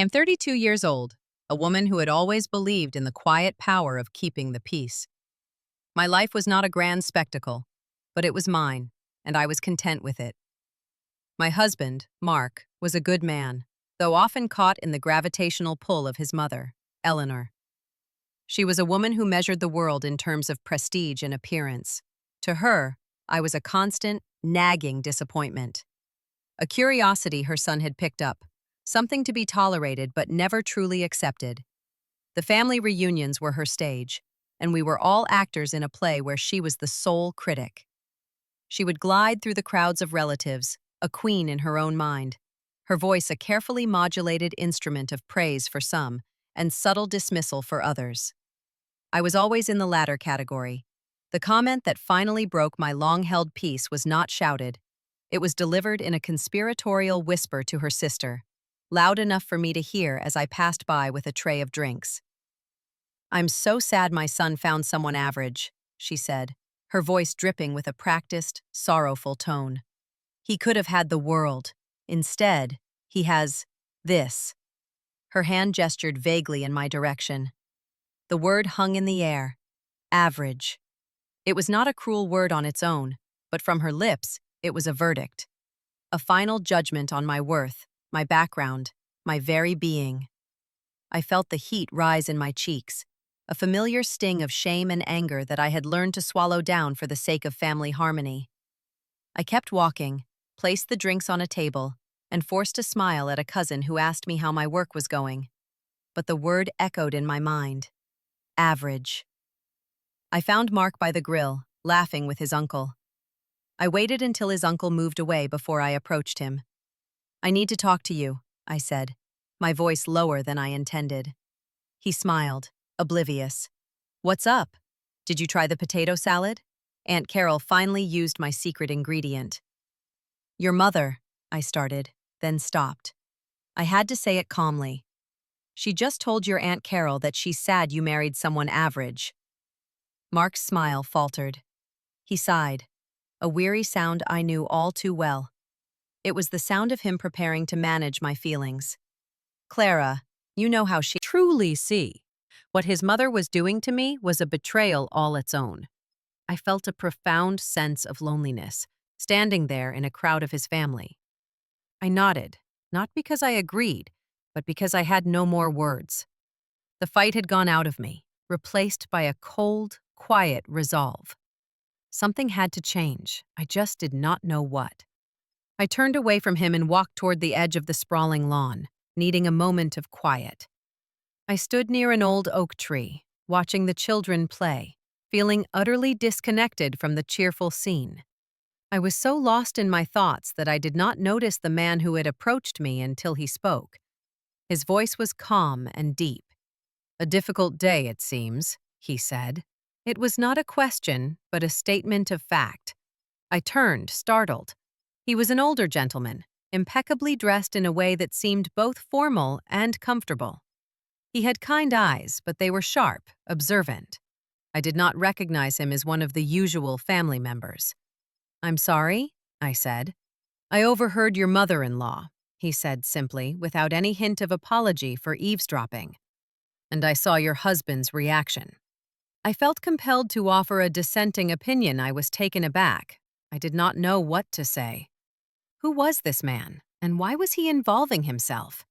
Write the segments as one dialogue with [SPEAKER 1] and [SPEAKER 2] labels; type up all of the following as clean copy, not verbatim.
[SPEAKER 1] am 32 years old, a woman who had always believed in the quiet power of keeping the peace. My life was not a grand spectacle, but it was mine, and I was content with it. My husband, Mark, was a good man, though often caught in the gravitational pull of his mother, Eleanor. She was a woman who measured the world in terms of prestige and appearance. To her, I was a constant, nagging disappointment. A curiosity her son had picked up, something to be tolerated but never truly accepted. The family reunions were her stage, and we were all actors in a play where she was the sole critic. She would glide through the crowds of relatives, a queen in her own mind, her voice a carefully modulated instrument of praise for some and subtle dismissal for others. I was always in the latter category. The comment that finally broke my long-held peace was not shouted. It was delivered in a conspiratorial whisper to her sister, loud enough for me to hear as I passed by with a tray of drinks. "I'm so sad my son found someone average," she said, her voice dripping with a practiced, sorrowful tone. "He could have had the world. Instead, he has this." Her hand gestured vaguely in my direction. The word hung in the air. Average. It was not a cruel word on its own, but from her lips, it was a verdict. A final judgment on my worth, my background, my very being. I felt the heat rise in my cheeks, a familiar sting of shame and anger that I had learned to swallow down for the sake of family harmony. I kept walking, placed the drinks on a table, and forced a smile at a cousin who asked me how my work was going. But the word echoed in my mind. Average. I found Mark by the grill, laughing with his uncle. I waited until his uncle moved away before I approached him. "I need to talk to you," I said, my voice lower than I intended. He smiled, oblivious. "What's up? Did you try the potato salad?" Aunt Carol finally used my secret ingredient. "Your mother," I started, then stopped. I had to say it calmly. "She just told your Aunt Carol that she's sad you married someone average." Mark's smile faltered. He sighed, a weary sound I knew all too well. It was the sound of him preparing to manage my feelings. "Clara, you know how she truly see. What his mother was doing to me was a betrayal all its own." I felt a profound sense of loneliness, standing there in a crowd of his family. I nodded, not because I agreed, but because I had no more words. The fight had gone out of me, replaced by a cold, quiet resolve. Something had to change. I just did not know what. I turned away from him and walked toward the edge of the sprawling lawn, needing a moment of quiet. I stood near an old oak tree, watching the children play, feeling utterly disconnected from the cheerful scene. I was so lost in my thoughts that I did not notice the man who had approached me until he spoke. His voice was calm and deep. "A difficult day, it seems," he said. It was not a question, but a statement of fact. I turned, startled. He was an older gentleman, impeccably dressed in a way that seemed both formal and comfortable. He had kind eyes, but they were sharp, observant. I did not recognize him as one of the usual family members. "I'm sorry," I said. "I overheard your mother-in-law," he said simply, without any hint of apology for eavesdropping. "And I saw your husband's reaction." I felt compelled to offer a dissenting opinion. I was taken aback. I did not know what to say. Who was this man, and why was he involving himself?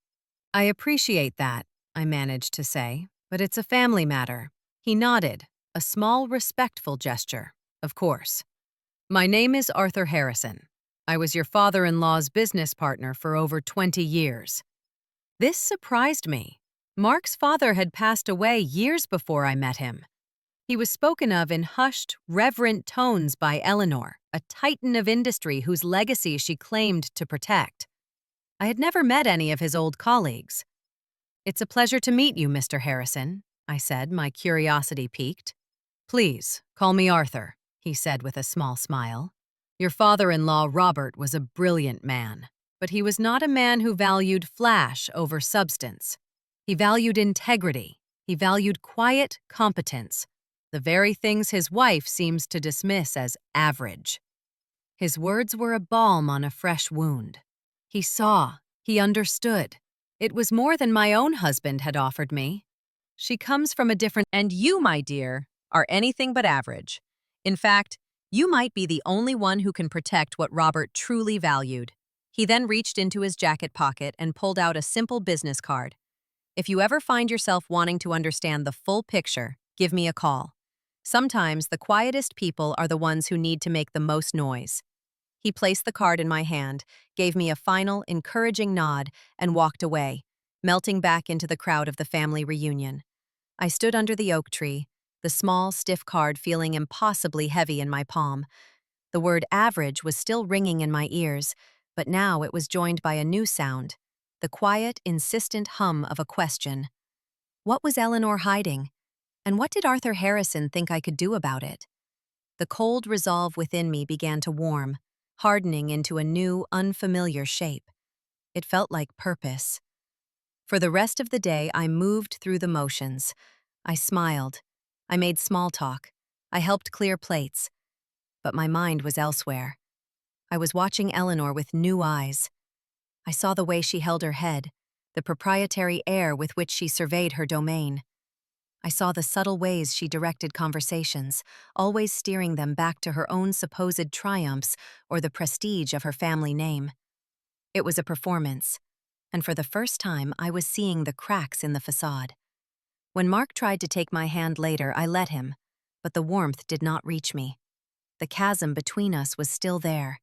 [SPEAKER 1] "I appreciate that," I managed to say, "but it's a family matter." He nodded, a small, respectful gesture. "Of course. My name is Arthur Harrison. I was your father-in-law's business partner for over 20 years. This surprised me. Mark's father had passed away years before I met him. He was spoken of in hushed, reverent tones by Eleanor, a titan of industry whose legacy she claimed to protect. I had never met any of his old colleagues. "It's a pleasure to meet you, Mr. Harrison," I said, my curiosity piqued. "Please, call me Arthur," he said with a small smile. "Your father-in-law, Robert, was a brilliant man, but he was not a man who valued flash over substance. He valued integrity. He valued quiet competence, the very things his wife seems to dismiss as average." His words were a balm on a fresh wound. He saw, he understood. It was more than my own husband had offered me. She comes from a different— And you, my dear, are anything but average. In fact, you might be the only one who can protect what Robert truly valued. He then reached into his jacket pocket and pulled out a simple business card. If you ever find yourself wanting to understand the full picture, give me a call. Sometimes the quietest people are the ones who need to make the most noise. He placed the card in my hand, gave me a final, encouraging nod, and walked away, melting back into the crowd of the family reunion. I stood under the oak tree, the small, stiff card feeling impossibly heavy in my palm. The word average was still ringing in my ears, but now it was joined by a new sound, the quiet, insistent hum of a question. What was Eleanor hiding? And what did Arthur Harrison think I could do about it? The cold resolve within me began to warm, hardening into a new, unfamiliar shape. It felt like purpose. For the rest of the day, I moved through the motions. I smiled. I made small talk. I helped clear plates. But my mind was elsewhere. I was watching Eleanor with new eyes. I saw the way she held her head, the proprietary air with which she surveyed her domain. I saw the subtle ways she directed conversations, always steering them back to her own supposed triumphs or the prestige of her family name. It was a performance, and for the first time I was seeing the cracks in the facade. When Mark tried to take my hand later, I let him, but the warmth did not reach me. The chasm between us was still there,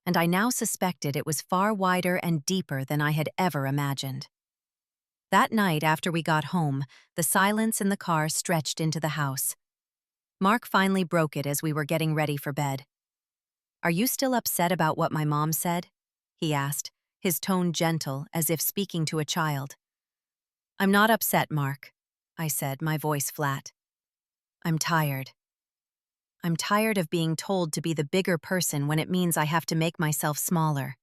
[SPEAKER 1] and I now suspected it was far wider and deeper than I had ever imagined. That night after we got home, the silence in the car stretched into the house. Mark finally broke it as we were getting ready for bed. "Are you still upset about what my mom said?" he asked, his tone gentle, as if speaking to a child. "I'm not upset, Mark," I said, my voice flat. "I'm tired. I'm tired of being told to be the bigger person when it means I have to make myself smaller."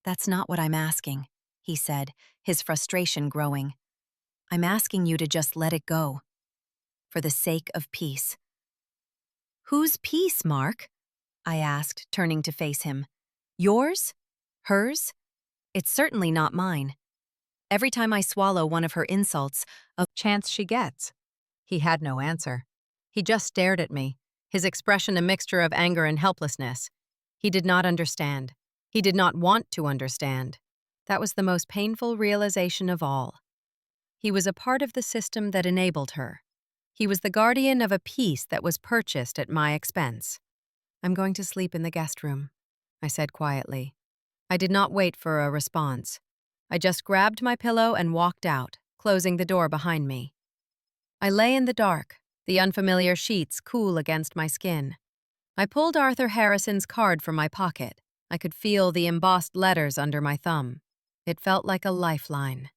[SPEAKER 1] "That's not what I'm asking," he said, his frustration growing. "I'm asking you to just let it go. For the sake of peace." "Whose peace, Mark?" I asked, turning to face him. "Yours? Hers? It's certainly not mine. Every time I swallow one of her insults, a chance she gets." He had no answer. He just stared at me, his expression a mixture of anger and helplessness. He did not understand. He did not want to understand. That was the most painful realization of all. He was a part of the system that enabled her. He was the guardian of a peace that was purchased at my expense. "I'm going to sleep in the guest room," I said quietly. I did not wait for a response. I just grabbed my pillow and walked out, closing the door behind me. I lay in the dark, the unfamiliar sheets cool against my skin. I pulled Arthur Harrison's card from my pocket. I could feel the embossed letters under my thumb. It felt like a lifeline.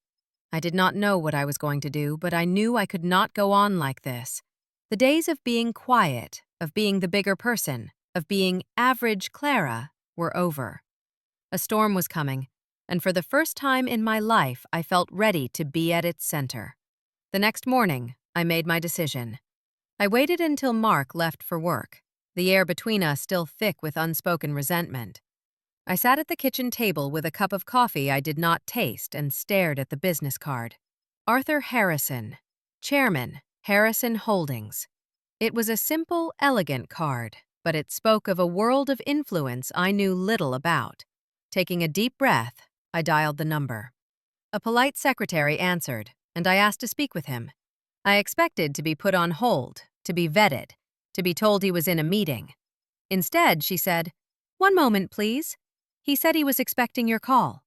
[SPEAKER 1] I did not know what I was going to do, but I knew I could not go on like this. The days of being quiet, of being the bigger person, of being average Clara, were over. A storm was coming, and for the first time in my life, I felt ready to be at its center. The next morning, I made my decision. I waited until Mark left for work, the air between us still thick with unspoken resentment. I sat at the kitchen table with a cup of coffee I did not taste and stared at the business card. Arthur Harrison, Chairman, Harrison Holdings. It was a simple, elegant card, but it spoke of a world of influence I knew little about. Taking a deep breath, I dialed the number. A polite secretary answered, and I asked to speak with him. I expected to be put on hold, to be vetted, to be told he was in a meeting. Instead, she said, "One moment, please. He said he was expecting your call."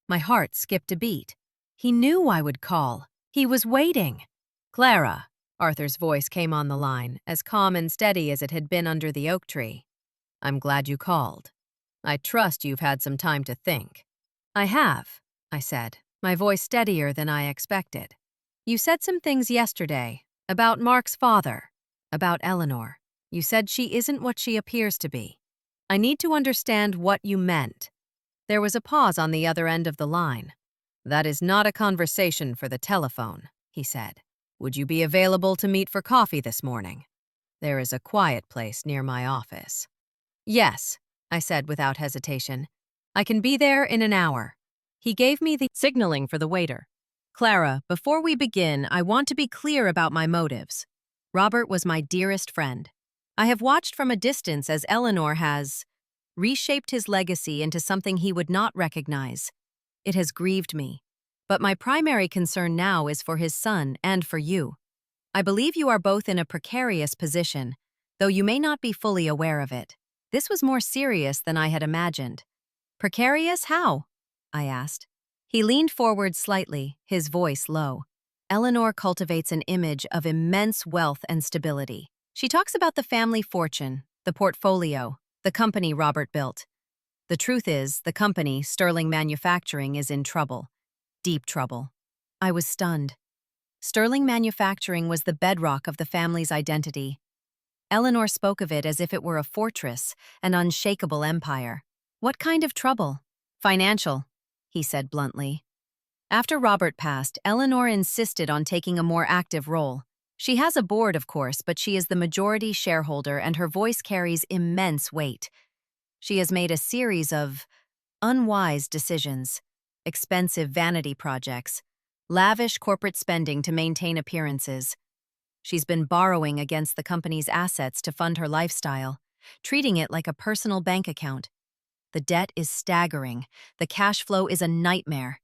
[SPEAKER 1] My heart skipped a beat. He knew I would call. He was waiting. "Clara," Arthur's voice came on the line, as calm and steady as it had been under the oak tree. "I'm glad you called. I trust you've had some time to think." "I have," I said, my voice steadier than I expected. "You said some things yesterday, about Mark's father, about Eleanor. You said she isn't what she appears to be. I need to understand what you meant." There was a pause on the other end of the line. "That is not a conversation for the telephone," he said. "Would you be available to meet for coffee this morning? There is a quiet place near my office." "Yes," I said without hesitation. "I can be there in an hour." He gave me the signaling for the waiter. Clara, before we begin, I want to be clear about my motives. Robert was my dearest friend. I have watched from a distance as Eleanor has reshaped his legacy into something he would not recognize. It has grieved me. But my primary concern now is for his son and for you. I believe you are both in a precarious position, though you may not be fully aware of it. This was more serious than I had imagined. Precarious? How? I asked. He leaned forward slightly, his voice low. Eleanor cultivates an image of immense wealth and stability. She talks about the family fortune, the portfolio, the company Robert built. The truth is, the company, Sterling Manufacturing, is in trouble. Deep trouble. I was stunned. Sterling Manufacturing was the bedrock of the family's identity. Eleanor spoke of it as if it were a fortress, an unshakable empire. What kind of trouble? Financial, he said bluntly. After Robert passed, Eleanor insisted on taking a more active role. She has a board, of course, but she is the majority shareholder and her voice carries immense weight. She has made a series of unwise decisions, expensive vanity projects, lavish corporate spending to maintain appearances. She's been borrowing against the company's assets to fund her lifestyle, treating it like a personal bank account. The debt is staggering. The cash flow is a nightmare.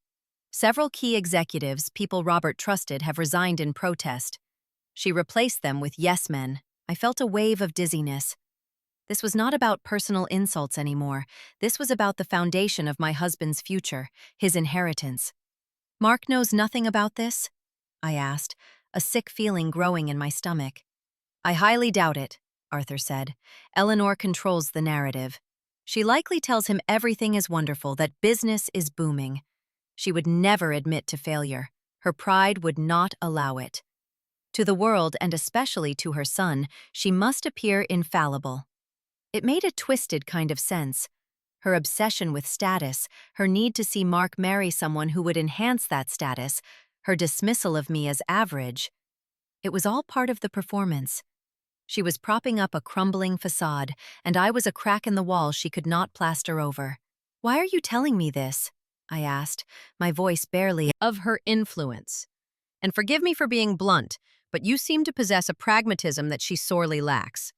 [SPEAKER 1] Several key executives, people Robert trusted, have resigned in protest. She replaced them with yes men. I felt a wave of dizziness. This was not about personal insults anymore. This was about the foundation of my husband's future, his inheritance. Mark knows nothing about this? I asked, a sick feeling growing in my stomach. I highly doubt it, Arthur said. Eleanor controls the narrative. She likely tells him everything is wonderful, that business is booming. She would never admit to failure. Her pride would not allow it. To the world, and especially to her son, she must appear infallible. It made a twisted kind of sense. Her obsession with status, her need to see Mark marry someone who would enhance that status, her dismissal of me as average. It was all part of the performance. She was propping up a crumbling facade, and I was a crack in the wall she could not plaster over. Why are you telling me this? I asked, my voice barely of her influence. And forgive me for being blunt, but you seem to possess a pragmatism that she sorely lacks.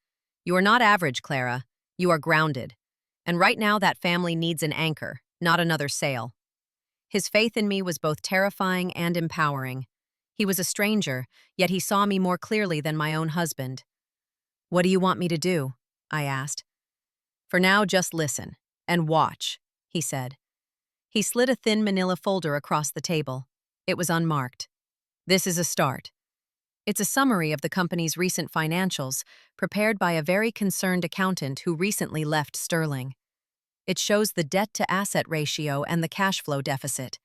[SPEAKER 1] You are not average, Clara. You are grounded. And right now that family needs an anchor, not another sail. His faith in me was both terrifying and empowering. He was a stranger, yet he saw me more clearly than my own husband. What do you want me to do? I asked. For now, just listen and watch, he said. He slid a thin manila folder across the table. It was unmarked. This is a start. It's a summary of the company's recent financials, prepared by a very concerned accountant who recently left Sterling. It shows the debt-to-asset ratio and the cash flow deficit.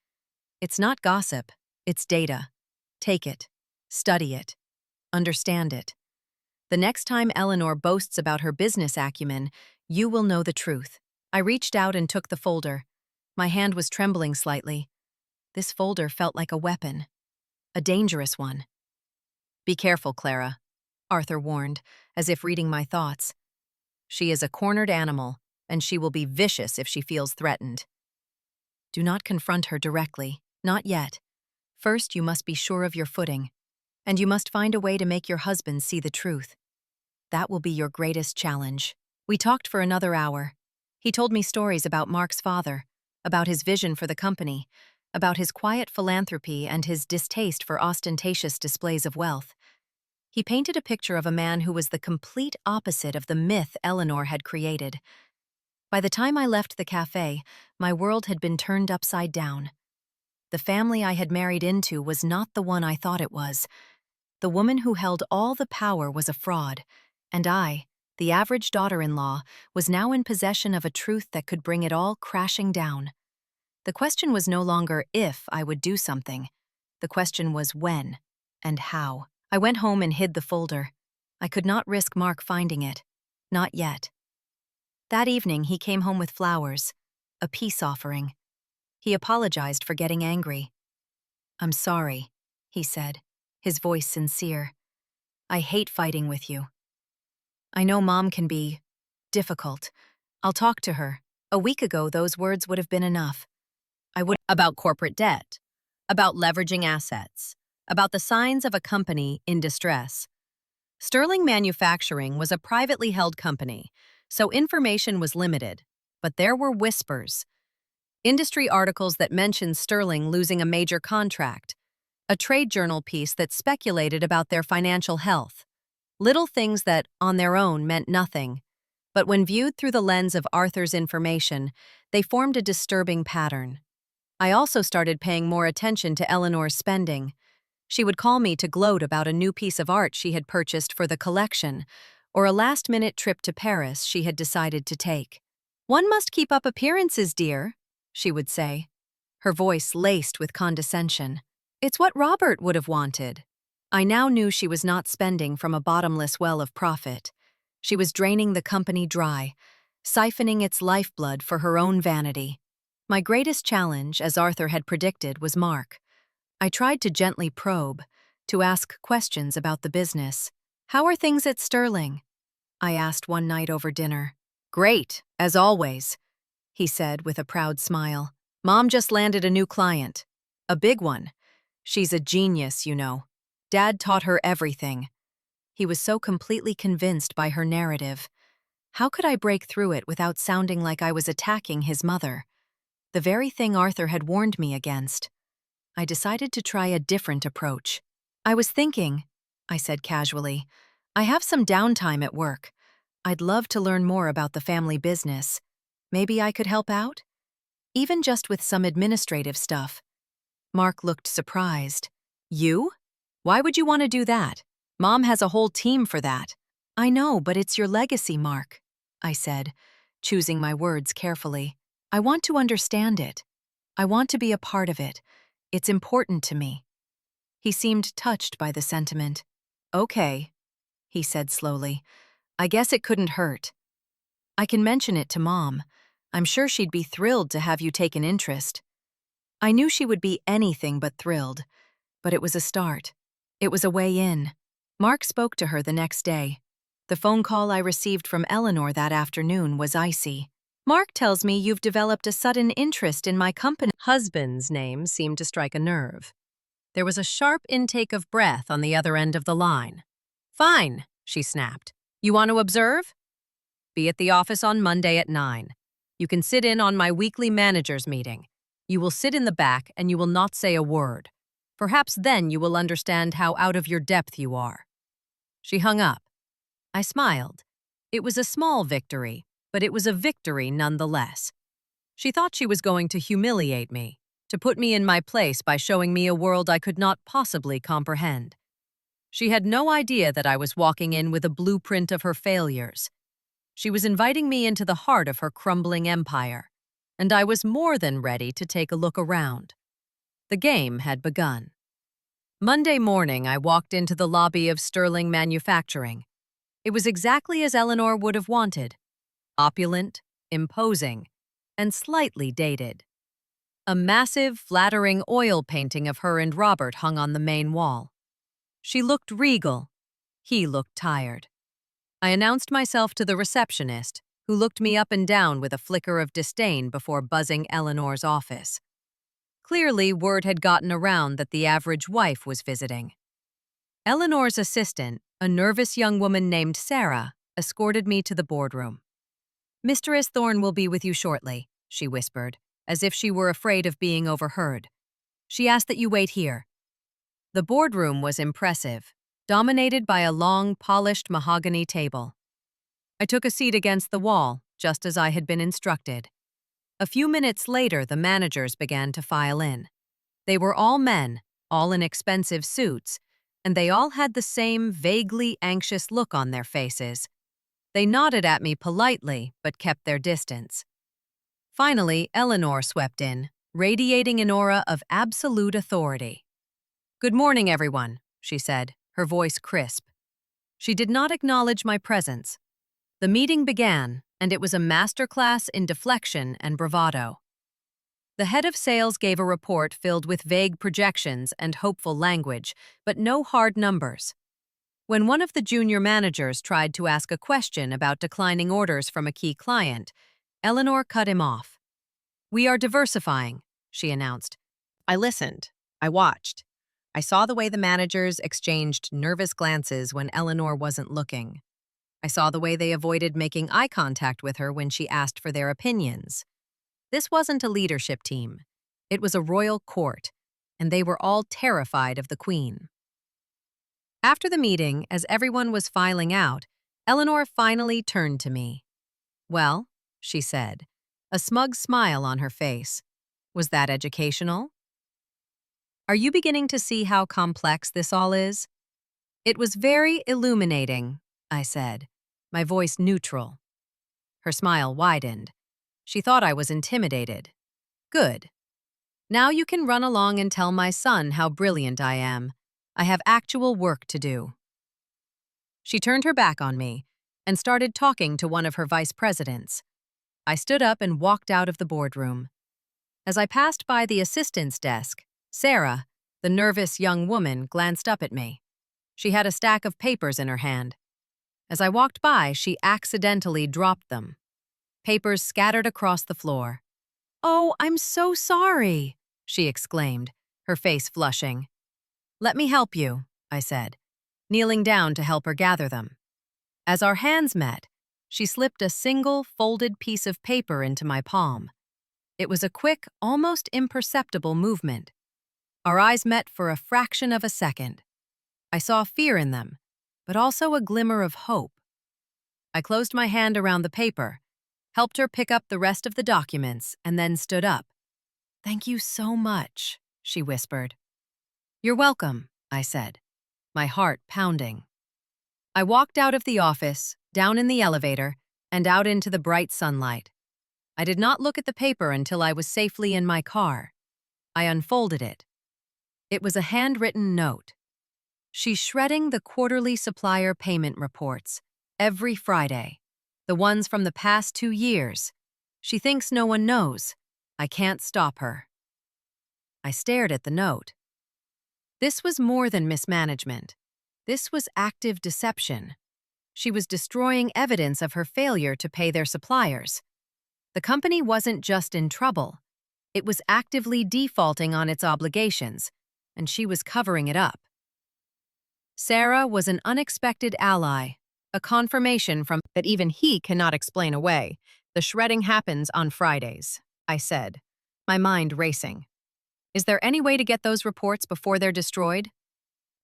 [SPEAKER 1] It's not gossip, it's data. Take it, study it, understand it. The next time Eleanor boasts about her business acumen, you will know the truth. I reached out and took the folder. My hand was trembling slightly. This folder felt like a weapon, a dangerous one. Be careful, Clara, Arthur warned, as if reading my thoughts. She is a cornered animal, and she will be vicious if she feels threatened. Do not confront her directly, not yet. First, you must be sure of your footing, and you must find a way to make your husband see the truth. That will be your greatest challenge. We talked for another hour. He told me stories about Mark's father, about his vision for the company, about his quiet philanthropy and his distaste for ostentatious displays of wealth. He painted a picture of a man who was the complete opposite of the myth Eleanor had created. By the time I left the cafe, my world had been turned upside down. The family I had married into was not the one I thought it was. The woman who held all the power was a fraud, and I, the average daughter-in-law, was now in possession of a truth that could bring it all crashing down. The question was no longer if I would do something. The question was when and how. I went home and hid the folder. I could not risk Mark finding it. Not yet. That evening, he came home with flowers, a peace offering. He apologized for getting angry. I'm sorry, he said, his voice sincere. I hate fighting with you. I know Mom can be difficult. I'll talk to her. A week ago, those words would have been enough. I would about corporate debt, about leveraging assets, about the signs of a company in distress. Sterling Manufacturing was a privately held company, so information was limited, but there were whispers. Industry articles that mentioned Sterling losing a major contract, a trade journal piece that speculated about their financial health. Little things that, on their own, meant nothing. But when viewed through the lens of Arthur's information, they formed a disturbing pattern. I also started paying more attention to Eleanor's spending. She would call me to gloat about a new piece of art she had purchased for the collection, or a last-minute trip to Paris she had decided to take. "One must keep up appearances, dear," she would say, her voice laced with condescension. "It's what Robert would have wanted." I now knew she was not spending from a bottomless well of profit. She was draining the company dry, siphoning its lifeblood for her own vanity. My greatest challenge, as Arthur had predicted, was Mark. I tried to gently probe, to ask questions about the business. "How are things at Sterling?" I asked one night over dinner. "Great, as always," he said with a proud smile. "Mom just landed a new client. A big one. She's a genius, you know. Dad taught her everything." He was so completely convinced by her narrative. How could I break through it without sounding like I was attacking his mother? The very thing Arthur had warned me against. I decided to try a different approach. "I was thinking," I said casually, "I have some downtime at work. I'd love to learn more about the family business. Maybe I could help out? Even just with some administrative stuff." Mark looked surprised. "You? Why would you want to do that? Mom has a whole team for that." "I know, but it's your legacy, Mark," I said, choosing my words carefully. "I want to understand it. I want to be a part of it. It's important to me." He seemed touched by the sentiment. "Okay," he said slowly. "I guess it couldn't hurt. I can mention it to Mom. I'm sure she'd be thrilled to have you take an interest." I knew she would be anything but thrilled, but it was a start. It was a way in. Mark spoke to her the next day. The phone call I received from Eleanor that afternoon was icy. "Mark tells me you've developed a sudden interest in my company." Husband's name seemed to strike a nerve. There was a sharp intake of breath on the other end of the line. "Fine," she snapped. "You want to observe? Be at the office on Monday at 9. You can sit in on my weekly managers meeting. You will sit in the back and you will not say a word. Perhaps then you will understand how out of your depth you are." She hung up. I smiled. It was a small victory, but it was a victory nonetheless. She thought she was going to humiliate me, to put me in my place by showing me a world I could not possibly comprehend. She had no idea that I was walking in with a blueprint of her failures. She was inviting me into the heart of her crumbling empire, and I was more than ready to take a look around. The game had begun. Monday morning, I walked into the lobby of Sterling Manufacturing. It was exactly as Eleanor would have wanted. Opulent, imposing, and slightly dated. A massive, flattering oil painting of her and Robert hung on the main wall. She looked regal. He looked tired. I announced myself to the receptionist, who looked me up and down with a flicker of disdain before buzzing Eleanor's office. Clearly, word had gotten around that the average wife was visiting. Eleanor's assistant, a nervous young woman named Sarah, escorted me to the boardroom. "Mistress Thorne will be with you shortly," she whispered, as if she were afraid of being overheard. "She asked that you wait here." The boardroom was impressive, dominated by a long, polished mahogany table. I took a seat against the wall, just as I had been instructed. A few minutes later, the managers began to file in. They were all men, all in expensive suits, and they all had the same vaguely anxious look on their faces. They nodded at me politely, but kept their distance. Finally, Eleanor swept in, radiating an aura of absolute authority. "Good morning, everyone," she said, her voice crisp. She did not acknowledge my presence. The meeting began, and it was a masterclass in deflection and bravado. The head of sales gave a report filled with vague projections and hopeful language, but no hard numbers. When one of the junior managers tried to ask a question about declining orders from a key client, Eleanor cut him off. "We are diversifying," she announced. I listened. I watched. I saw the way the managers exchanged nervous glances when Eleanor wasn't looking. I saw the way they avoided making eye contact with her when she asked for their opinions. This wasn't a leadership team. It was a royal court, and they were all terrified of the queen. After the meeting, as everyone was filing out, Eleanor finally turned to me. Well, she said, a smug smile on her face. Was that educational? Are you beginning to see how complex this all is? It was very illuminating, I said, my voice neutral. Her smile widened. She thought I was intimidated. Good. Now you can run along and tell my son how brilliant I am. I have actual work to do. She turned her back on me and started talking to one of her vice presidents. I stood up and walked out of the boardroom. As I passed by the assistant's desk, Sarah, the nervous young woman, glanced up at me. She had a stack of papers in her hand. As I walked by, she accidentally dropped them. Papers scattered across the floor. "Oh, I'm so sorry," she exclaimed, her face flushing. "Let me help you," I said, kneeling down to help her gather them. As our hands met, she slipped a single, folded piece of paper into my palm. It was a quick, almost imperceptible movement. Our eyes met for a fraction of a second. I saw fear in them, but also a glimmer of hope. I closed my hand around the paper, helped her pick up the rest of the documents, and then stood up. "Thank you so much," she whispered. "You're welcome," I said, my heart pounding. I walked out of the office, down in the elevator, and out into the bright sunlight. I did not look at the paper until I was safely in my car. I unfolded it. It was a handwritten note. She's shredding the quarterly supplier payment reports, every Friday. The ones from the past 2 years. She thinks no one knows. I can't stop her. I stared at the note. This was more than mismanagement. This was active deception. She was destroying evidence of her failure to pay their suppliers. The company wasn't just in trouble. It was actively defaulting on its obligations, and she was covering it up. Sarah was an unexpected ally, a confirmation from that even he cannot explain away. The shredding happens on Fridays, I said, my mind racing. Is there any way to get those reports before they're destroyed?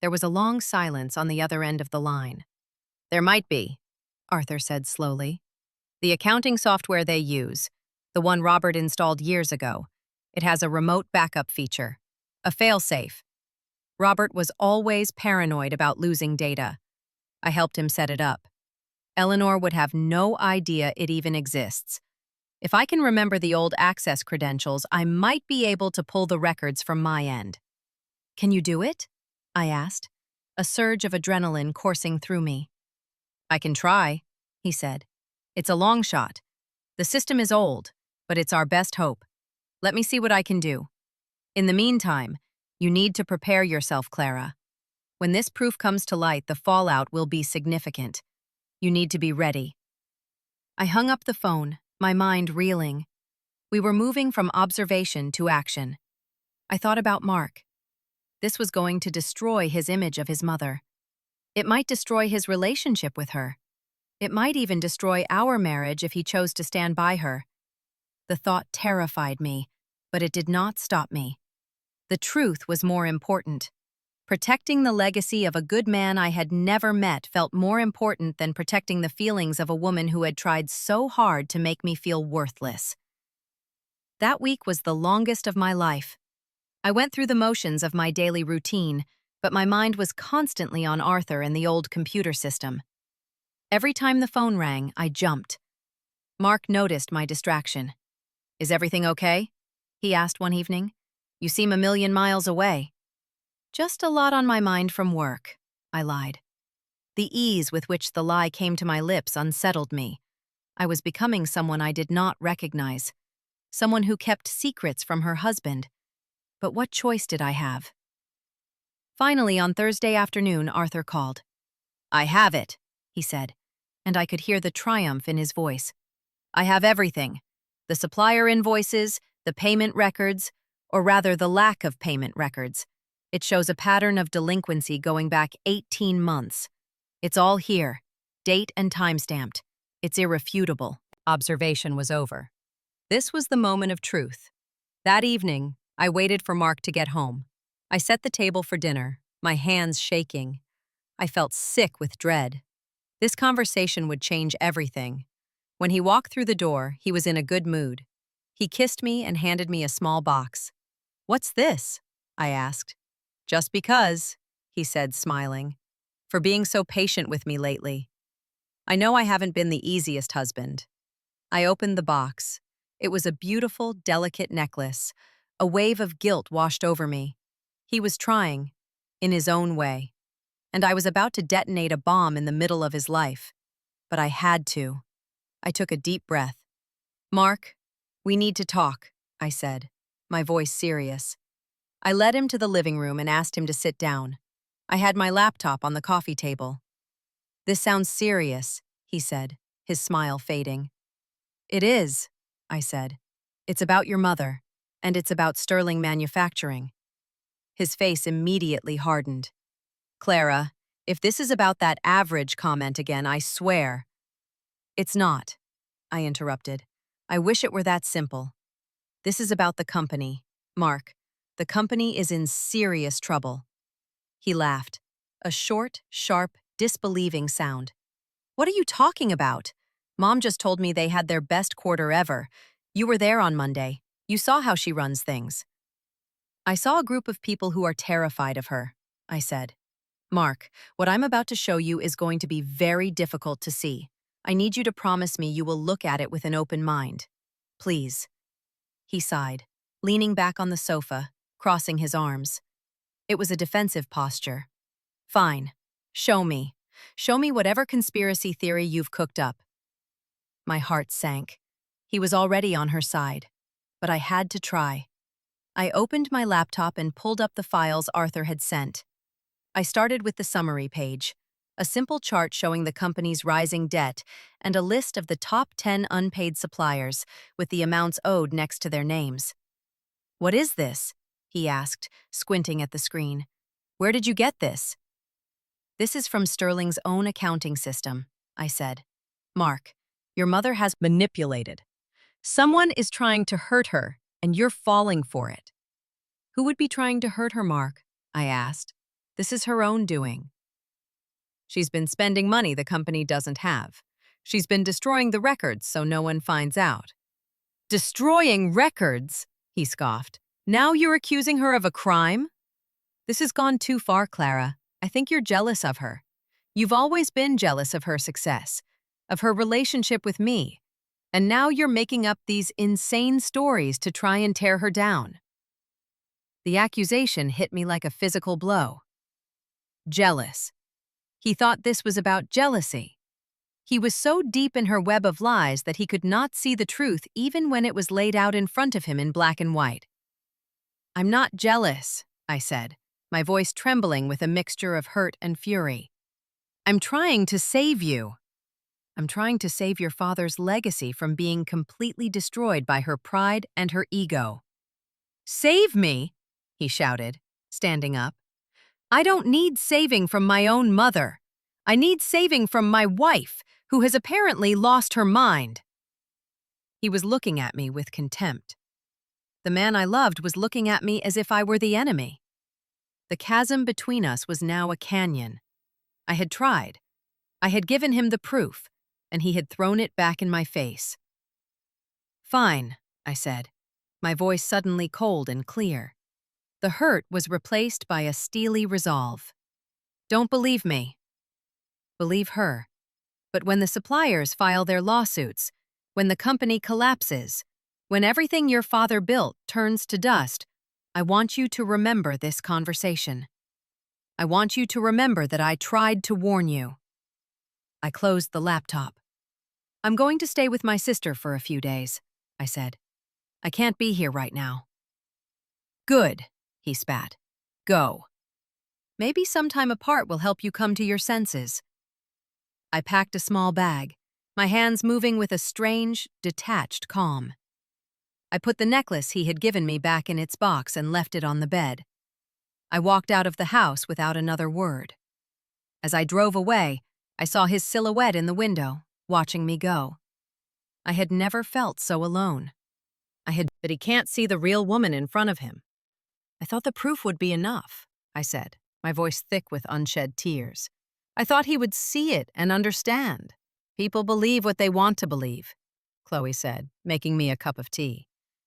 [SPEAKER 1] There was a long silence on the other end of the line. There might be, Arthur said slowly. The accounting software they use, the one Robert installed years ago, it has a remote backup feature, a failsafe. Robert was always paranoid about losing data. I helped him set it up. Eleanor would have no idea it even exists. If I can remember the old access credentials, I might be able to pull the records from my end. Can you do it? I asked, a surge of adrenaline coursing through me. I can try, he said. It's a long shot. The system is old, but it's our best hope. Let me see what I can do. In the meantime, you need to prepare yourself, Clara. When this proof comes to light, the fallout will be significant. You need to be ready. I hung up the phone, my mind reeling. We were moving from observation to action. I thought about Mark. This was going to destroy his image of his mother. It might destroy his relationship with her. It might even destroy our marriage if he chose to stand by her. The thought terrified me, but it did not stop me. The truth was more important. Protecting the legacy of a good man I had never met felt more important than protecting the feelings of a woman who had tried so hard to make me feel worthless. That week was the longest of my life. I went through the motions of my daily routine, but my mind was constantly on Arthur and the old computer system. Every time the phone rang, I jumped. Mark noticed my distraction. "Is everything okay?" he asked one evening. "You seem a million miles away." "Just a lot on my mind from work," I lied. The ease with which the lie came to my lips unsettled me. I was becoming someone I did not recognize, someone who kept secrets from her husband. But what choice did I have? Finally, on Thursday afternoon, Arthur called. "I have it," he said, and I could hear the triumph in his voice. "I have everything. The supplier invoices, the payment records, or rather the lack of payment records. It shows a pattern of delinquency going back 18 months. It's all here, date and time-stamped. It's irrefutable. Observation was over. This was the moment of truth. That evening, I waited for Mark to get home. I set the table for dinner, my hands shaking. I felt sick with dread. This conversation would change everything. When he walked through the door, he was in a good mood. He kissed me and handed me a small box. "What's this?" I asked. "Just because," he said, smiling, "for being so patient with me lately. I know I haven't been the easiest husband." I opened the box. It was a beautiful, delicate necklace. A wave of guilt washed over me. He was trying, in his own way, and I was about to detonate a bomb in the middle of his life. But I had to. I took a deep breath. "Mark, we need to talk," I said, my voice serious. I led him to the living room and asked him to sit down. I had my laptop on the coffee table. "This sounds serious," he said, his smile fading. "It is," I said. "It's about your mother, and it's about Sterling Manufacturing." His face immediately hardened. "Clara, if this is about that average comment again, I swear—" "It's not," I interrupted. "I wish it were that simple. This is about the company. Mark, the company is in serious trouble." He laughed, a short, sharp, disbelieving sound. "What are you talking about? Mom just told me they had their best quarter ever. You were there on Monday. You saw how she runs things." "I saw a group of people who are terrified of her," I said. "Mark, what I'm about to show you is going to be very difficult to see. I need you to promise me you will look at it with an open mind. Please." He sighed, leaning back on the sofa, crossing his arms. It was a defensive posture. "Fine. Show me. Show me whatever conspiracy theory you've cooked up." My heart sank. He was already on her side. But I had to try. I opened my laptop and pulled up the files Arthur had sent. I started with the summary page, a simple chart showing the company's rising debt and a list of the top 10 unpaid suppliers with the amounts owed next to their names. "What is this?" he asked, squinting at the screen. "Where did you get this?" "This is from Sterling's own accounting system," I said. "Mark, your mother has manipulated. Someone is trying to hurt her, and you're falling for it." "Who would be trying to hurt her, Mark?" I asked. "This is her own doing." "She's been spending money the company doesn't have. She's been destroying the records so no one finds out." "Destroying records?" he scoffed. "Now you're accusing her of a crime?" "This has gone too far, Clara. I think you're jealous of her. You've always been jealous of her success, of her relationship with me, and now you're making up these insane stories to try and tear her down." The accusation hit me like a physical blow. Jealous. He thought this was about jealousy. He was so deep in her web of lies that he could not see the truth even when it was laid out in front of him in black and white. "I'm not jealous," I said, my voice trembling with a mixture of hurt and fury. "I'm trying to save you. I'm trying to save your father's legacy from being completely destroyed by her pride and her ego." "Save me?" he shouted, standing up. "I don't need saving from my own mother. I need saving from my wife, who has apparently lost her mind." He was looking at me with contempt. The man I loved was looking at me as if I were the enemy. The chasm between us was now a canyon. I had tried. I had given him the proof, and he had thrown it back in my face. "Fine," I said, my voice suddenly cold and clear. The hurt was replaced by a steely resolve. "Don't believe me. Believe her. But when the suppliers file their lawsuits, when the company collapses, when everything your father built turns to dust, I want you to remember this conversation. I want you to remember that I tried to warn you." I closed the laptop. "I'm going to stay with my sister for a few days," I said. "I can't be here right now." "Good," he spat. "Go. Maybe some time apart will help you come to your senses." I packed a small bag, my hands moving with a strange, detached calm. I put the necklace he had given me back in its box and left it on the bed. I walked out of the house without another word. As I drove away, I saw his silhouette in the window, watching me go. I had never felt so alone. But he can't see the real woman in front of him. I thought the proof would be enough, I said, my voice thick with unshed tears. I thought he would see it and understand. People believe what they want to believe, Chloe said, making me a cup of tea.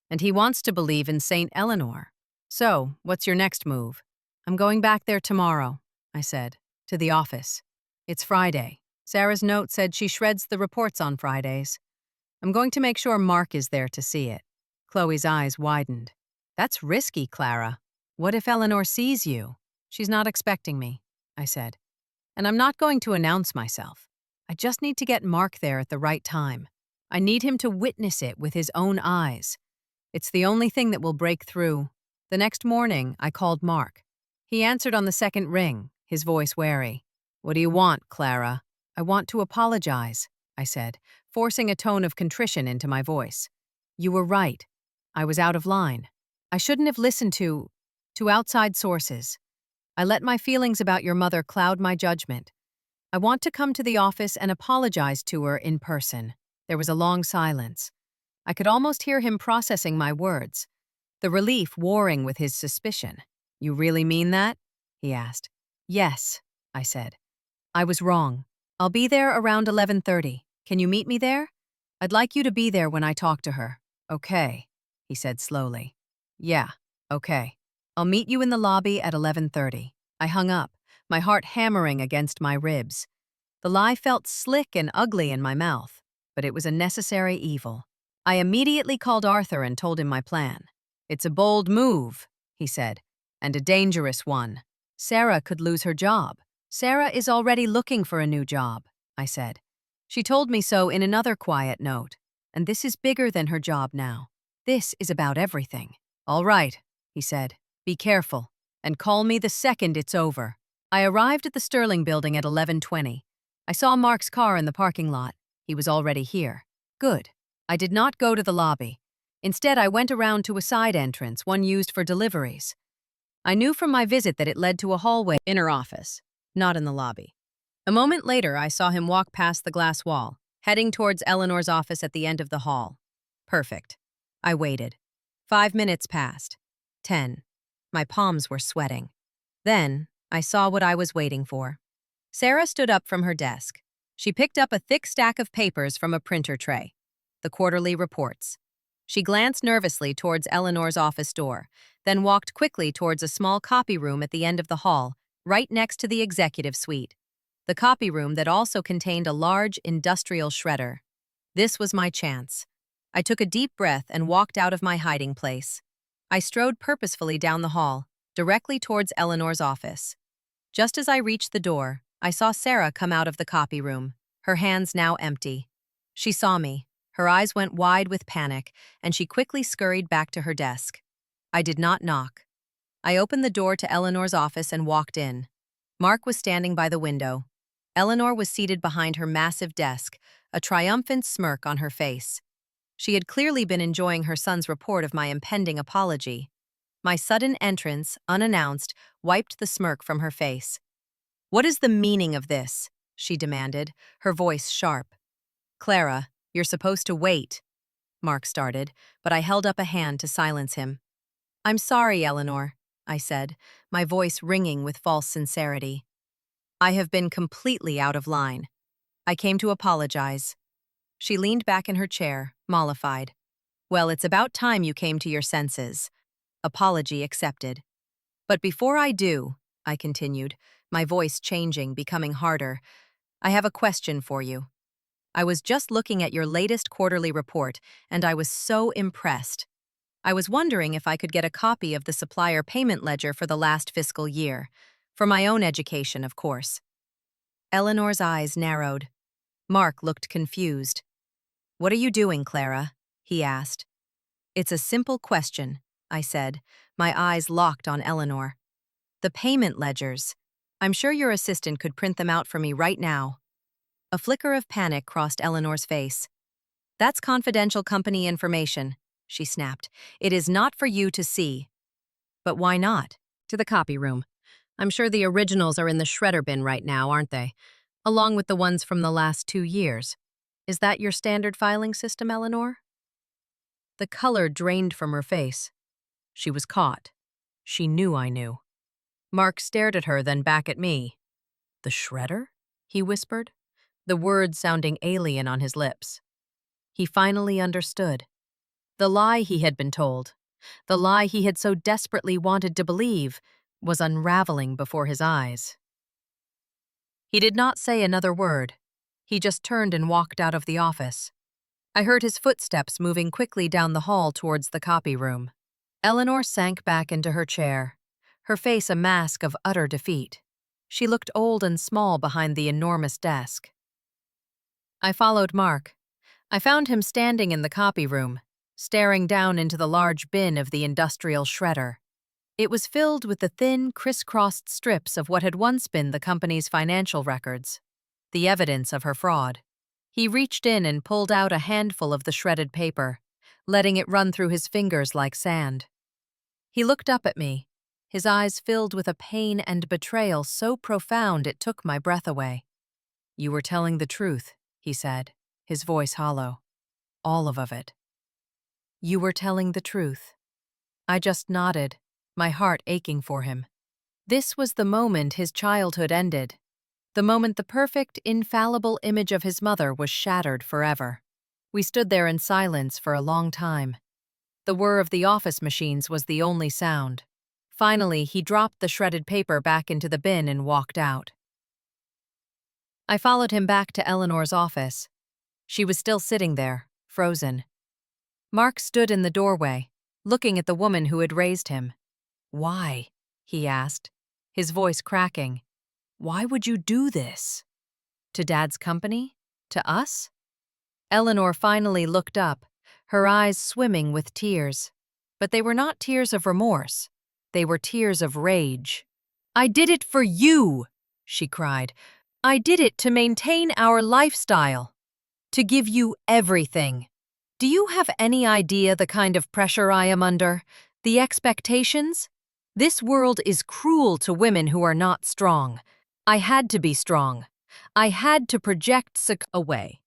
[SPEAKER 1] And he wants to believe in St. Eleanor. So, what's your next move? I'm going back there tomorrow, I said, to the office. It's Friday. Sarah's note said she shreds the reports on Fridays. I'm going to make sure Mark is there to see it. Chloe's eyes widened. That's risky, Clara. What if Eleanor sees you? She's not expecting me, I said. And I'm not going to announce myself. I just need to get Mark there at the right time. I need him to witness it with his own eyes. It's the only thing that will break through. The next morning, I called Mark. He answered on the second ring, his voice wary. What do you want, Clara? I want to apologize, I said, forcing a tone of contrition into my voice. You were right. I was out of line. I shouldn't have listened to outside sources. I let my feelings about your mother cloud my judgment. I want to come to the office and apologize to her in person. There was a long silence. I could almost hear him processing my words, the relief warring with his suspicion. You really mean that? He asked. Yes, I said. I was wrong. I'll be there around 11:30. Can you meet me there? I'd like you to be there when I talk to her. Okay, he said slowly. Yeah, okay. I'll meet you in the lobby at 11:30. I hung up, my heart hammering against my ribs. The lie felt slick and ugly in my mouth, but it was a necessary evil. I immediately called Arthur and told him my plan. It's a bold move, he said, and a dangerous one. Sarah could lose her job. Sarah is already looking for a new job, I said. She told me so in another quiet note, and this is bigger than her job now. This is about everything. All right, he said. Be careful, and call me the second it's over. I arrived at the Sterling building at 11:20. I saw Mark's car in the parking lot. He was already here. Good. I did not go to the lobby. Instead, I went around to a side entrance, one used for deliveries. I knew from my visit that it led to a hallway in her office, not in the lobby. A moment later, I saw him walk past the glass wall, heading towards Eleanor's office at the end of the hall. Perfect. I waited. 5 minutes passed. 10. My palms were sweating. Then, I saw what I was waiting for. Sarah stood up from her desk. She picked up a thick stack of papers from a printer tray. The quarterly reports. She glanced nervously towards Eleanor's office door, then walked quickly towards a small copy room at the end of the hall, right next to the executive suite. The copy room that also contained a large industrial shredder. This was my chance. I took a deep breath and walked out of my hiding place. I strode purposefully down the hall, directly towards Eleanor's office. Just as I reached the door, I saw Sarah come out of the copy room, her hands now empty. She saw me. Her eyes went wide with panic, and she quickly scurried back to her desk. I did not knock. I opened the door to Eleanor's office and walked in. Mark was standing by the window. Eleanor was seated behind her massive desk, a triumphant smirk on her face. She had clearly been enjoying her son's report of my impending apology. My sudden entrance, unannounced, wiped the smirk from her face. "What is the meaning of this?" she demanded, her voice sharp. "Clara, you're supposed to wait," Mark started, but I held up a hand to silence him. "I'm sorry, Eleanor," I said, my voice ringing with false sincerity. "I have been completely out of line. I came to apologize." She leaned back in her chair, mollified. "Well, it's about time you came to your senses." Apology accepted. "But before I do," I continued, my voice changing, becoming harder, "I have a question for you. I was just looking at your latest quarterly report, and I was so impressed. I was wondering if I could get a copy of the supplier payment ledger for the last fiscal year, for my own education, of course." Eleanor's eyes narrowed. Mark looked confused. "What are you doing, Clara?" he asked. "It's a simple question," I said, my eyes locked on Eleanor. "The payment ledgers. I'm sure your assistant could print them out for me right now." A flicker of panic crossed Eleanor's face. "That's confidential company information," she snapped. "It is not for you to see." "But why not?" "To the copy room. I'm sure the originals are in the shredder bin right now, aren't they? Along with the ones from the last 2 years. Is that your standard filing system, Eleanor?" The color drained from her face. She was caught. She knew I knew. Mark stared at her, then back at me. "The shredder?" he whispered, the words sounding alien on his lips. He finally understood. The lie he had been told, the lie he had so desperately wanted to believe, was unraveling before his eyes. He did not say another word. He just turned and walked out of the office. I heard his footsteps moving quickly down the hall towards the copy room. Eleanor sank back into her chair, her face a mask of utter defeat. She looked old and small behind the enormous desk. I followed Mark. I found him standing in the copy room, staring down into the large bin of the industrial shredder. It was filled with the thin, crisscrossed strips of what had once been the company's financial records, the evidence of her fraud. He reached in and pulled out a handful of the shredded paper, letting it run through his fingers like sand. He looked up at me, his eyes filled with a pain and betrayal so profound it took my breath away. "You were telling the truth," he said, his voice hollow. "All of it." "You were telling the truth." I just nodded, my heart aching for him. This was the moment his childhood ended, the moment the perfect, infallible image of his mother was shattered forever. We stood there in silence for a long time. The whir of the office machines was the only sound. Finally, he dropped the shredded paper back into the bin and walked out. I followed him back to Eleanor's office. She was still sitting there, frozen. Mark stood in the doorway, looking at the woman who had raised him. "Why?" he asked, his voice cracking. "Why would you do this? To Dad's company? To us?" Eleanor finally looked up, her eyes swimming with tears. But they were not tears of remorse. They were tears of rage. "I did it for you!" she cried. "I did it to maintain our lifestyle. To give you everything. Do you have any idea the kind of pressure I am under? The expectations? This world is cruel to women who are not strong. I had to be strong. I had to project away,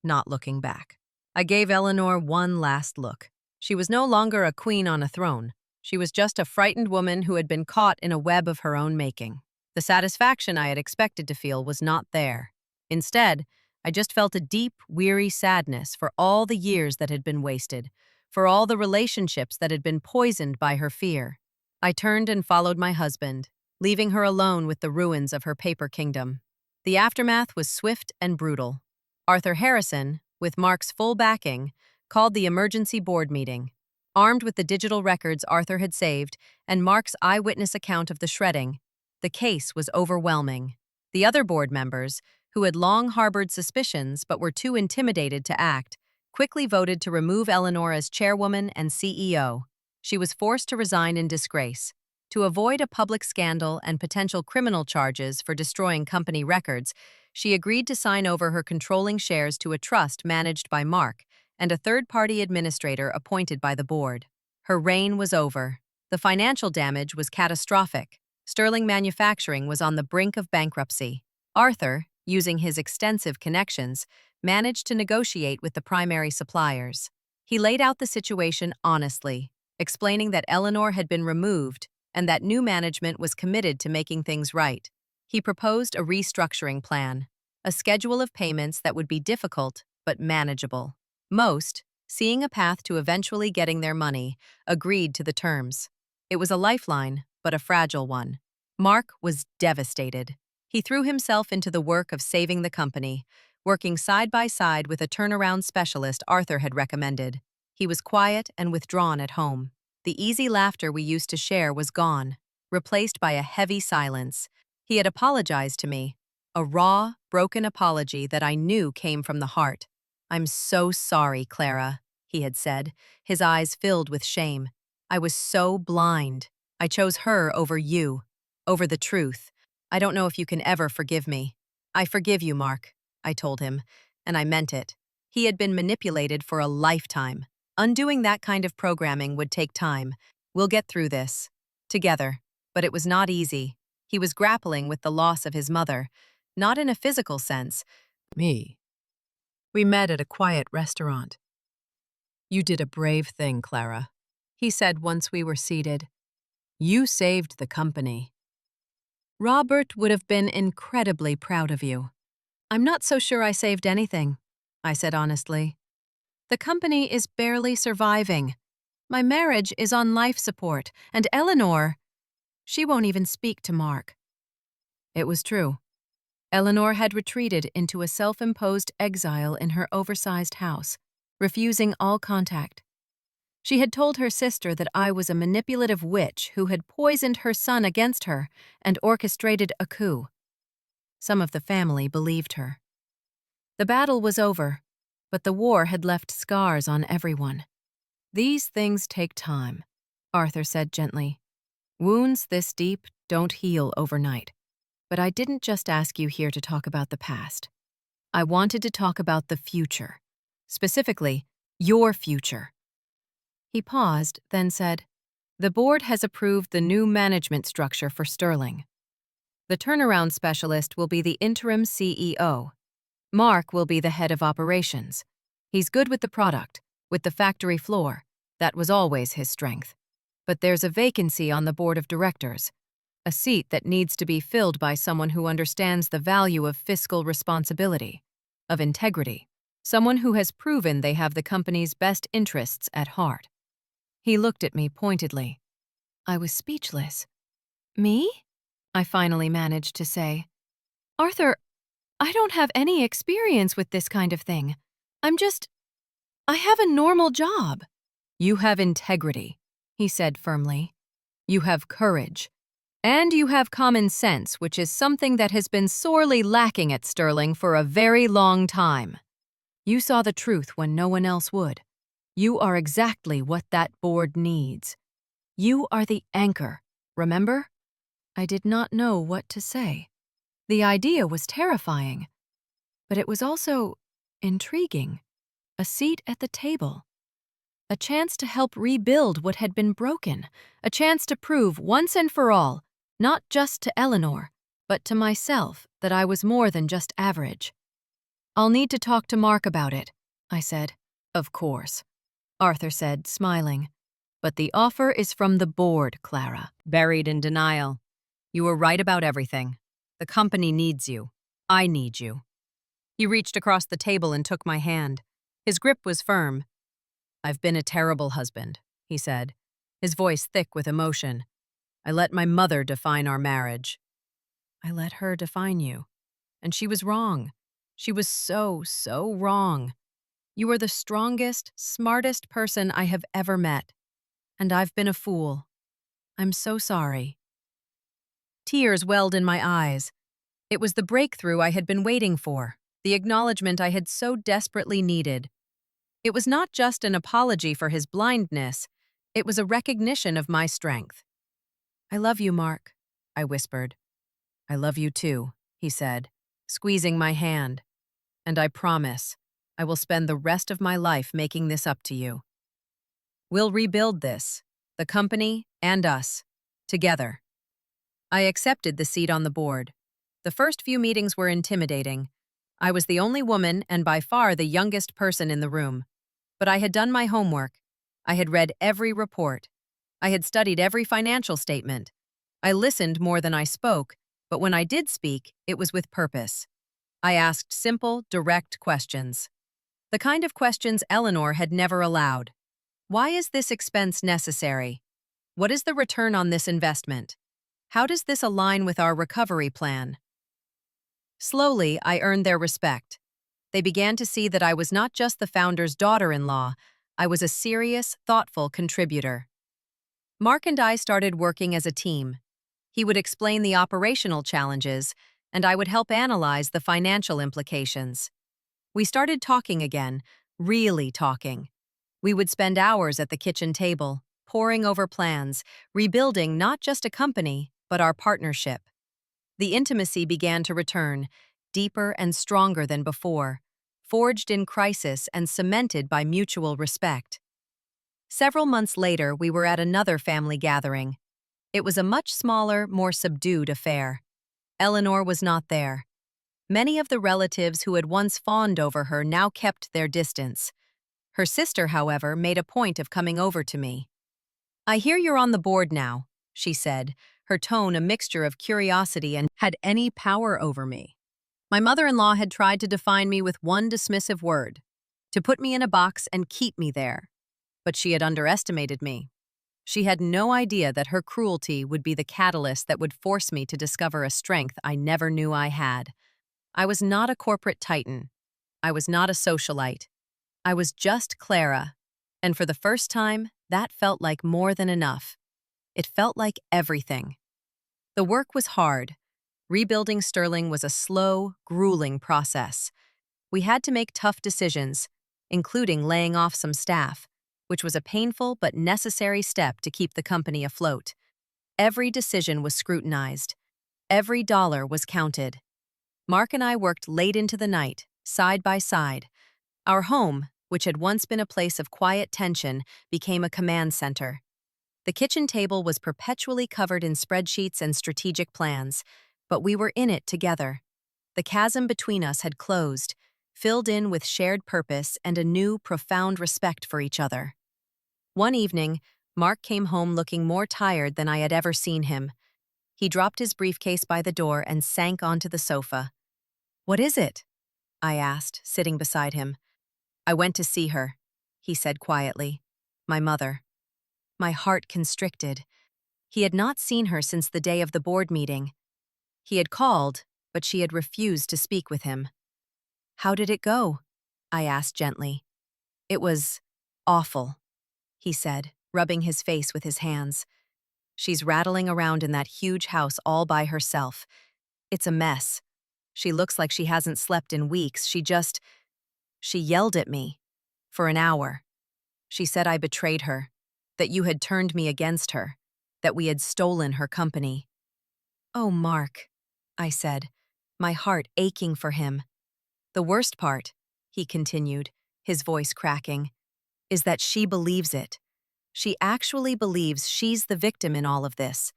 [SPEAKER 1] not looking back. I gave Eleanor one last look. She was no longer a queen on a throne. She was just a frightened woman who had been caught in a web of her own making. The satisfaction I had expected to feel was not there. Instead, I just felt a deep, weary sadness for all the years that had been wasted, for all the relationships that had been poisoned by her fear. I turned and followed my husband, leaving her alone with the ruins of her paper kingdom. The aftermath was swift and brutal. Arthur Harrison, with Mark's full backing, called the emergency board meeting. Armed with the digital records Arthur had saved and Mark's eyewitness account of the shredding, the case was overwhelming. The other board members, who had long harbored suspicions but were too intimidated to act, quickly voted to remove Eleanor as chairwoman and CEO. She was forced to resign in disgrace. To avoid a public scandal and potential criminal charges for destroying company records, she agreed to sign over her controlling shares to a trust managed by Mark and a third-party administrator appointed by the board. Her reign was over. The financial damage was catastrophic. Sterling Manufacturing was on the brink of bankruptcy. Arthur, using his extensive connections, managed to negotiate with the primary suppliers. He laid out the situation honestly, explaining that Eleanor had been removed and that new management was committed to making things right. He proposed a restructuring plan, a schedule of payments that would be difficult but manageable. Most, seeing a path to eventually getting their money, agreed to the terms. It was a lifeline, but a fragile one. Mark was devastated. He threw himself into the work of saving the company, working side by side with a turnaround specialist Arthur had recommended. He was quiet and withdrawn at home. The easy laughter we used to share was gone, replaced by a heavy silence. He had apologized to me, a raw, broken apology that I knew came from the heart. "I'm so sorry, Clara," he had said, his eyes filled with shame. "I was so blind. I chose her over you, over the truth. I don't know if you can ever forgive me." "I forgive you, Mark," I told him, and I meant it. He had been manipulated for a lifetime. Undoing that kind of programming would take time. We'll get through this. Together. But it was not easy. He was grappling with the loss of his mother, not in a physical sense. Me. We met at a quiet restaurant. You did a brave thing, Clara, he said once we were seated. You saved the company. Robert would have been incredibly proud of you. I'm not so sure I saved anything, I said honestly. The company is barely surviving. My marriage is on life support, and Eleanor, she won't even speak to Mark. It was true. Eleanor had retreated into a self-imposed exile in her oversized house, refusing all contact. She had told her sister that I was a manipulative witch who had poisoned her son against her and orchestrated a coup. Some of the family believed her. The battle was over, but the war had left scars on everyone. These things take time, Arthur said gently. Wounds this deep don't heal overnight. But I didn't just ask you here to talk about the past. I wanted to talk about the future. Specifically, your future. He paused, then said, The board has approved the new management structure for Sterling. The turnaround specialist will be the interim CEO. Mark will be the head of operations. He's good with the product, with the factory floor. That was always his strength. But there's a vacancy on the board of directors. A seat that needs to be filled by someone who understands the value of fiscal responsibility, of integrity, someone who has proven they have the company's best interests at heart. He looked at me pointedly. I was speechless. Me? I finally managed to say. Arthur, I don't have any experience with this kind of thing. I have a normal job. You have integrity, he said firmly. You have courage. And you have common sense, which is something that has been sorely lacking at Sterling for a very long time. You saw the truth when no one else would. You are exactly what that board needs. You are the anchor, remember? I did not know what to say. The idea was terrifying, but it was also intriguing. A seat at the table. A chance to help rebuild what had been broken. A chance to prove once and for all, not just to Eleanor, but to myself, that I was more than just average. I'll need to talk to Mark about it, I said. Of course, Arthur said, smiling. But the offer is from the board, Clara. Buried in denial. You were right about everything. The company needs you. I need you. He reached across the table and took my hand. His grip was firm. I've been a terrible husband, he said, his voice thick with emotion. I let my mother define our marriage. I let her define you. And she was wrong. She was so wrong. You are the strongest, smartest person I have ever met. And I've been a fool. I'm so sorry. Tears welled in my eyes. It was the breakthrough I had been waiting for, the acknowledgement I had so desperately needed. It was not just an apology for his blindness, it was a recognition of my strength. I love you, Mark, I whispered. I love you too, he said, squeezing my hand. And I promise, I will spend the rest of my life making this up to you. We'll rebuild this, the company and us, together. I accepted the seat on the board. The first few meetings were intimidating. I was the only woman and by far the youngest person in the room. But I had done my homework. I had read every report. I had studied every financial statement. I listened more than I spoke, but when I did speak, it was with purpose. I asked simple, direct questions. The kind of questions Eleanor had never allowed. Why is this expense necessary? What is the return on this investment? How does this align with our recovery plan? Slowly, I earned their respect. They began to see that I was not just the founder's daughter-in-law, I was a serious, thoughtful contributor. Mark and I started working as a team. He would explain the operational challenges, and I would help analyze the financial implications. We started talking again, really talking. We would spend hours at the kitchen table, poring over plans, rebuilding not just a company, but our partnership. The intimacy began to return, deeper and stronger than before, forged in crisis and cemented by mutual respect. Several months later, we were at another family gathering. It was a much smaller, more subdued affair. Eleanor was not there. Many of the relatives who had once fawned over her now kept their distance. Her sister, however, made a point of coming over to me. "I hear you're on the board now," she said, her tone a mixture of curiosity and had any power over me. My mother-in-law had tried to define me with one dismissive word, to put me in a box and keep me there. But she had underestimated me. She had no idea that her cruelty would be the catalyst that would force me to discover a strength I never knew I had. I was not a corporate titan. I was not a socialite. I was just Clara. And for the first time, that felt like more than enough. It felt like everything. The work was hard. Rebuilding Sterling was a slow, grueling process. We had to make tough decisions, including laying off some staff, which was a painful but necessary step to keep the company afloat. Every decision was scrutinized. Every dollar was counted. Mark and I worked late into the night, side by side. Our home, which had once been a place of quiet tension, became a command center. The kitchen table was perpetually covered in spreadsheets and strategic plans, but we were in it together. The chasm between us had closed, filled in with shared purpose and a new, profound respect for each other. One evening, Mark came home looking more tired than I had ever seen him. He dropped his briefcase by the door and sank onto the sofa. "What is it?" I asked, sitting beside him. "I went to see her," he said quietly. "My mother." My heart constricted. He had not seen her since the day of the board meeting. He had called, but she had refused to speak with him. "How did it go?" I asked gently. "It was awful," he said, rubbing his face with his hands. "She's rattling around in that huge house all by herself. It's a mess. She looks like she hasn't slept in weeks. She yelled at me. For an hour. She said I betrayed her, that you had turned me against her, that we had stolen her company." "Oh, Mark," I said, my heart aching for him. "The worst part," he continued, his voice cracking, "is that she believes it. She actually believes she's the victim in all of this.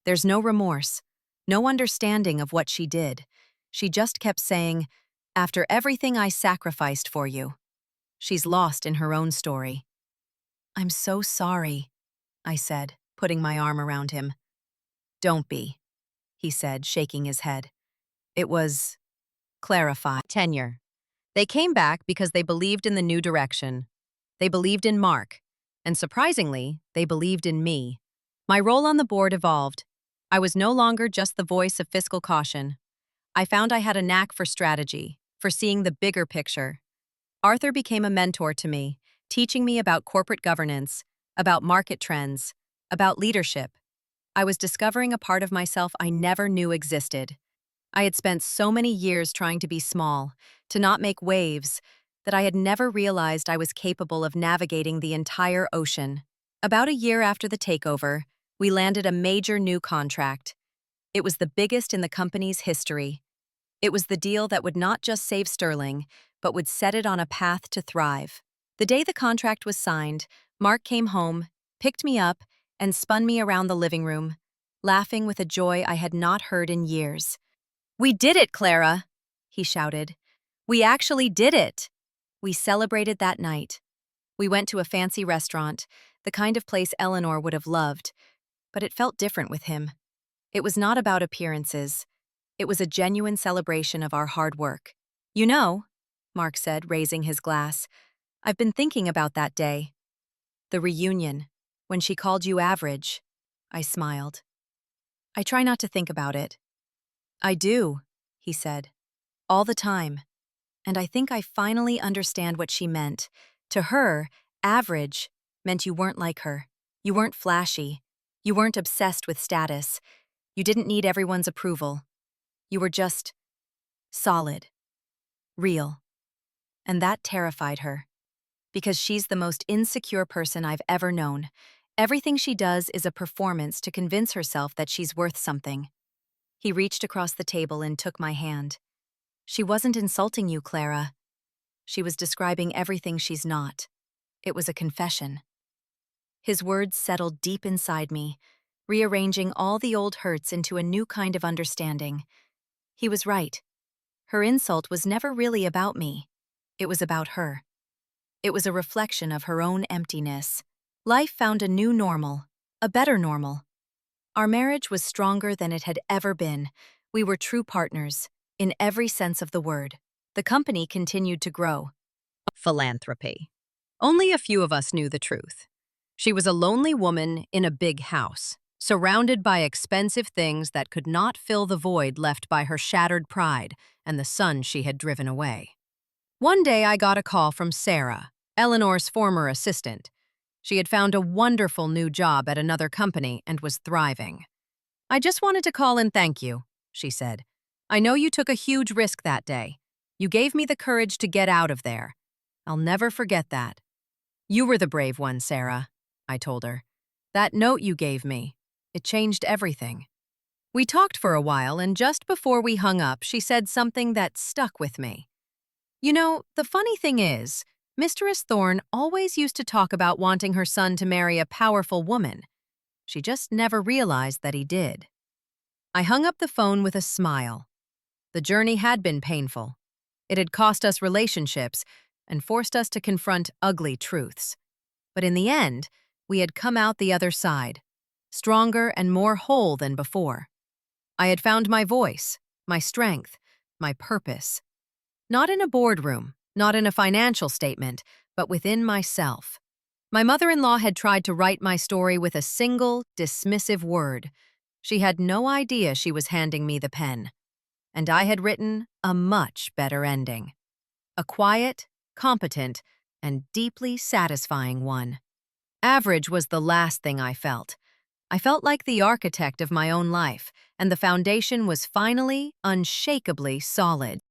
[SPEAKER 1] There's no remorse, no understanding of what she did. She just kept saying, 'After everything I sacrificed for you.' She's lost in her own story." "I'm so sorry," I said, putting my arm around him. "Don't be," he said, shaking his head. "It was clarify." Tenure. They came back because they believed in the new direction. They believed in Mark. And surprisingly, they believed in me. My role on the board evolved. I was no longer just the voice of fiscal caution. I found I had a knack for strategy, for seeing the bigger picture. Arthur became a mentor to me, teaching me about corporate governance, about market trends, about leadership. I was discovering a part of myself I never knew existed. I had spent so many years trying to be small, to not make waves, that I had never realized I was capable of navigating the entire ocean. About a year after the takeover, we landed a major new contract. It was the biggest in the company's history. It was the deal that would not just save Sterling, but would set it on a path to thrive. The day the contract was signed, Mark came home, picked me up, and spun me around the living room, laughing with a joy I had not heard in years. "We did it, Clara!" he shouted. "We actually did it!" We celebrated that night. We went to a fancy restaurant, the kind of place Eleanor would have loved, but it felt different with him. It was not about appearances. It was a genuine celebration of our hard work. "You know," Mark said, raising his glass, "I've been thinking about that day. The reunion, when she called you average." I smiled. "I try not to think about it." "I do," he said, "all the time. And I think I finally understand what she meant. To her, average meant you weren't like her. You weren't flashy. You weren't obsessed with status. You didn't need everyone's approval. You were just solid, real." And that terrified her. Because she's the most insecure person I've ever known. Everything she does is a performance to convince herself that she's worth something. He reached across the table and took my hand. "She wasn't insulting you, Clara. She was describing everything she's not. It was a confession."
[SPEAKER 2] His words settled deep inside me, rearranging all the old hurts into a new kind of understanding. He was right. Her insult was never really about me. It was about her. It was a reflection of her own emptiness. Life found a new normal, a better normal. Our marriage was stronger than it had ever been. We were true partners, in every sense of the word. The company continued to grow.
[SPEAKER 1] Philanthropy. Only a few of us knew the truth. She was a lonely woman in a big house, surrounded by expensive things that could not fill the void left by her shattered pride and the son she had driven away. One day I got a call from Sarah, Eleanor's former assistant. She had found a wonderful new job at another company and was thriving. "I just wanted to call and thank you," she said. "I know you took a huge risk that day. You gave me the courage to get out of there. I'll never forget that." "You were the brave one, Sarah," I told her. "That note you gave me, it changed everything." We talked for a while, and just before we hung up, she said something that stuck with me. "You know, the funny thing is, Mistress Thorne always used to talk about wanting her son to marry a powerful woman. She just never realized that he did." I hung up the phone with a smile. The journey had been painful. It had cost us relationships and forced us to confront ugly truths. But in the end, we had come out the other side, stronger and more whole than before. I had found my voice, my strength, my purpose. Not in a boardroom, not in a financial statement, but within myself. My mother-in-law had tried to write my story with a single, dismissive word. She had no idea she was handing me the pen. And I had written a much better ending. A quiet, competent, and deeply satisfying one. Average was the last thing I felt. I felt like the architect of my own life, and the foundation was finally, unshakably solid.